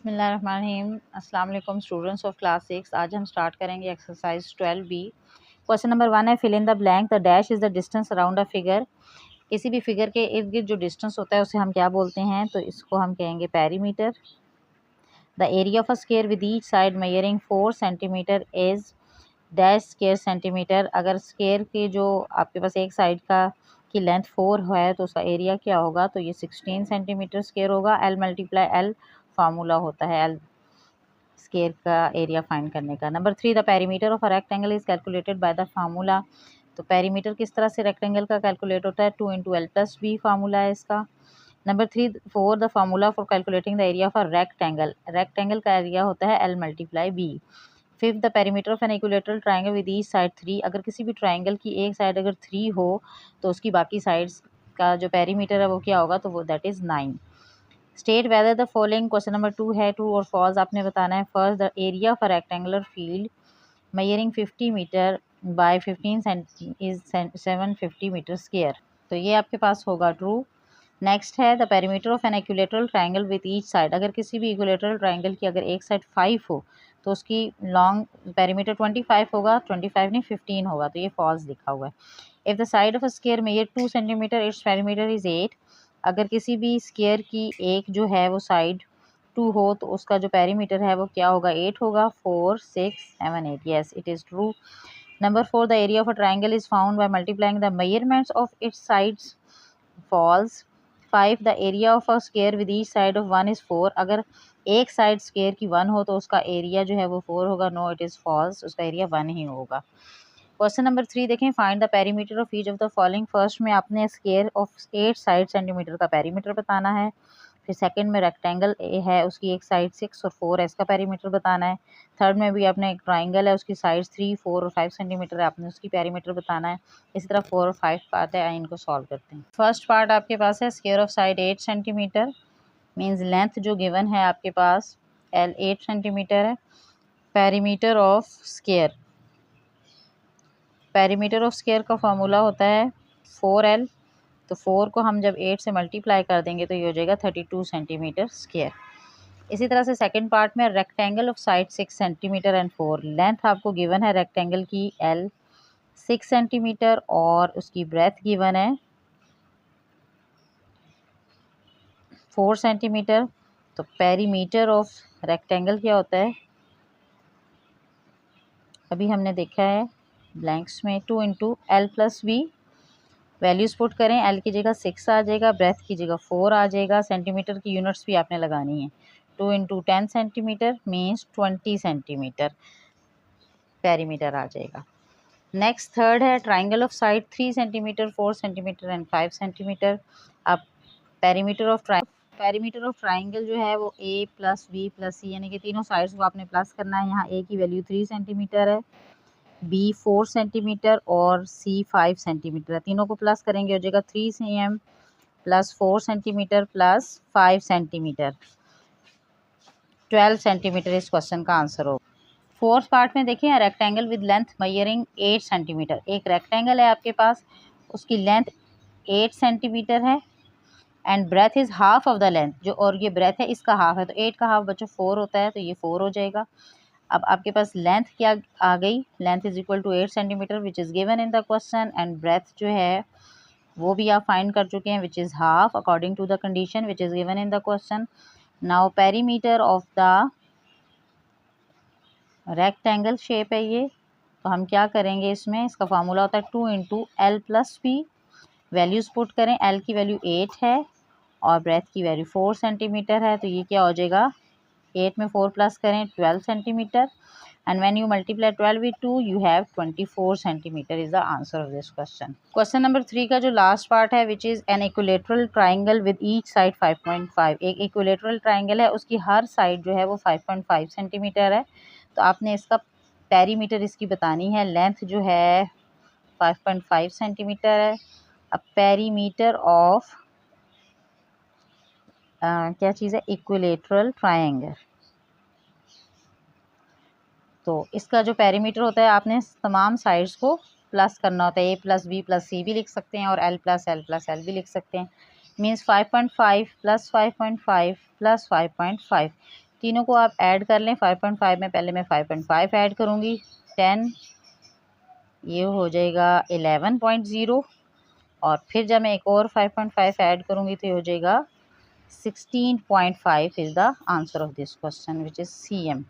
बिस्मिल्लाहिर्रहमानिर्रहीम। अस्सलाम वालेकुम स्टूडेंट्स ऑफ क्लास 6। आज हम स्टार्ट करेंगे एक्सरसाइज 12B। क्वेश्चन नंबर 1 है, fill in the blank. The dash is the distance around a figure. किसी भी फिगर के इर्द गिर्द जो डिस्टेंस होता है उसे हम क्या बोलते हैं? तो इसको हम कहेंगे perimeter. The area of a square with each side measuring 4 centimetre is dash square centimetre. अगर स्क्वायर की जो आपके पास एक साइड का की लेंथ 4 है तो उसका एरिया क्या होगा? तो ये 16 सेंटीमीटर स्क्वायर होगा। एल मल्टीप्लाई एल फार्मूला होता है एल स्क्वायर का एरिया फाइंड करने का। Number 3, the perimeter of a rectangle is calculated by the formula. तो पेरीमीटर किस तरह से रेक्टेंगल का कैलकुलेट होता है? 2 into L plus B formula है इसका। Number 4, the formula for calculating the area of a rectangle. Rectangle का एरिया होता है L multiply B. 5th, the perimeter of an equilateral triangle with each side 3। अगर किसी भी ट्राइंगल की एक साइड अगर 3 हो तो उसकी बाकी साइड्स का जो पेरीमीटर है वो क्या होगा? तो वो that is 9। State whether the following. Question number 2 है, ट्रू और फॉल्स आपने बताना है। First, the area of a rectangular field measuring 50 metre by 15 is 750 metre square. तो ये आपके पास होगा ट्रू। नेक्स्ट है, the perimeter of an equilateral triangle with each side. अगर किसी भी इक्विलेटरल ट्राइंगल की अगर एक साइड 5 हो तो उसकी लॉन्ग पेरीमीटर 25 होगा। 25 नहीं 15 होगा, तो ये फॉल्स लिखा हुआ है। If the side of a square measure 2 centimetre its perimeter is 8। अगर किसी भी स्क्वायर की एक जो है वो साइड 2 हो तो उसका जो पेरीमीटर है वो क्या होगा? 8 होगा। 4 6 7 8, yes it is true. Number 4, the area of a triangle is found by multiplying the measurements of its sides. False. 5, the area of a square with each side of 1 is 4। अगर एक side square की 1 हो तो उसका area जो है वो 4 होगा। नो इट इज़ फॉल्स, उसका एरिया 1 ही होगा। क्वेश्चन नंबर 3 देखें, find the perimeter of each of the following. First में आपने स्क्वायर ऑफ 8 साइड सेंटीमीटर का पेरीमीटर बताना है। फिर सेकंड में रेक्टेंगल है उसकी एक साइड 6 और 4 है, इसका पेरीमीटर बताना है। थर्ड में भी आपने एक ट्राइंगल है उसकी साइड 3 4 और 5 सेंटीमीटर है, आपने उसकी पेरीमीटर बताना है। इसी तरह 4 और 5 पार्ट है, इनको सॉल्व करते हैं। फर्स्ट पार्ट आपके पास है square of side 8 centimetre, means length जो गिवन है आपके पास एल 8 सेंटीमीटर है। Perimeter of square, perimeter of square का फॉर्मूला होता है 4L। तो 4 को हम जब 8 से मल्टीप्लाई कर देंगे तो ये हो जाएगा 32 सेंटीमीटर स्क्वायर। इसी तरह से सेकंड पार्ट में rectangle of side 6 centimetre and 4। Length आपको गिवन है रेक्टेंगल की L 6 सेंटीमीटर और उसकी ब्रेथ गिवन है 4 सेंटीमीटर। तो पेरीमीटर ऑफ रेक्टेंगल क्या होता है? अभी हमने देखा है ब्लैंक्स में 2 into L plus B. Values put करें, एल की जगह 6 आ जाएगा, ब्रेथ की जगह 4 आ जाएगा। सेंटीमीटर की यूनिट्स भी आपने लगानी है। 2 into 10 centimetre means 20 centimetre perimeter आ जाएगा। नेक्स्ट थर्ड है, triangle of side 3 centimetre 4 centimetre and 5 centimetre. अब पेरीमीटर ऑफ ट्राइंगल जो है वो A plus B plus C, यानी कि तीनों साइड्स को आपने प्लस करना है। यहाँ ए की वैल्यू 3 सेंटीमीटर है, बी 4 सेंटीमीटर और सी 5 सेंटीमीटर है। तीनों को प्लस करेंगे हो जाएगा 3 cm plus 4 centimetre plus 5 centimetre, 12 centimetre इस क्वेश्चन का आंसर होगा। फोर्थ पार्ट में देखिए, rectangle with length measuring 8 centimetre. एक रेक्टेंगल है आपके पास, उसकी लेंथ 8 सेंटीमीटर है and breadth is half of the length. जो और ये ब्रेथ है इसका हाफ है, तो 8 का हाफ बच्चों 4 होता है, तो ये 4 हो जाएगा। अब आपके पास लेंथ क्या आ गई? Length is equal to 8 centimetre which is given in the question and breadth जो है वो भी आप फाइंड कर चुके हैं which is half according to the condition which is given in the question. Now perimeter of the rectangle shape है ये, तो हम क्या करेंगे इसमें, इसका फार्मूला होता है 2 into L plus B. Values put करें, एल की वैल्यू 8 है और ब्रेथ की वैल्यू 4 सेंटीमीटर है, तो ये क्या हो जाएगा? 8 में 4 प्लस करें 12 centimetre and when you multiply 12 with 2 you have 24 centimeter is the answer of this question. Question number 3 का जो लास्ट पार्ट है which is an equilateral triangle with each side 5.5। एक equilateral triangle है, उसकी हर साइड जो है वो 5.5 सेंटीमीटर है। तो आपने इसका पेरीमीटर इसकी बतानी है। लेंथ जो है 5.5 सेंटीमीटर है। अब पेरीमीटर ऑफ क्या चीज़ है? Equilateral triangle. तो इसका जो पेरीमीटर होता है आपने तमाम साइड्स को प्लस करना होता है। ए प्लस बी प्लस सी भी लिख सकते हैं और L plus L plus L भी लिख सकते हैं। मीन्स 5.5 प्लस 5.5 प्लस 5.5, तीनों को आप ऐड कर लें। 5.5 में पहले मैं 5.5 ऐड करूँगी, 10, ये हो जाएगा 11.0, और फिर जब मैं एक और 5.5 ऐड करूँगी तो ये हो जाएगा 16.5 is the answer of this question which is CM।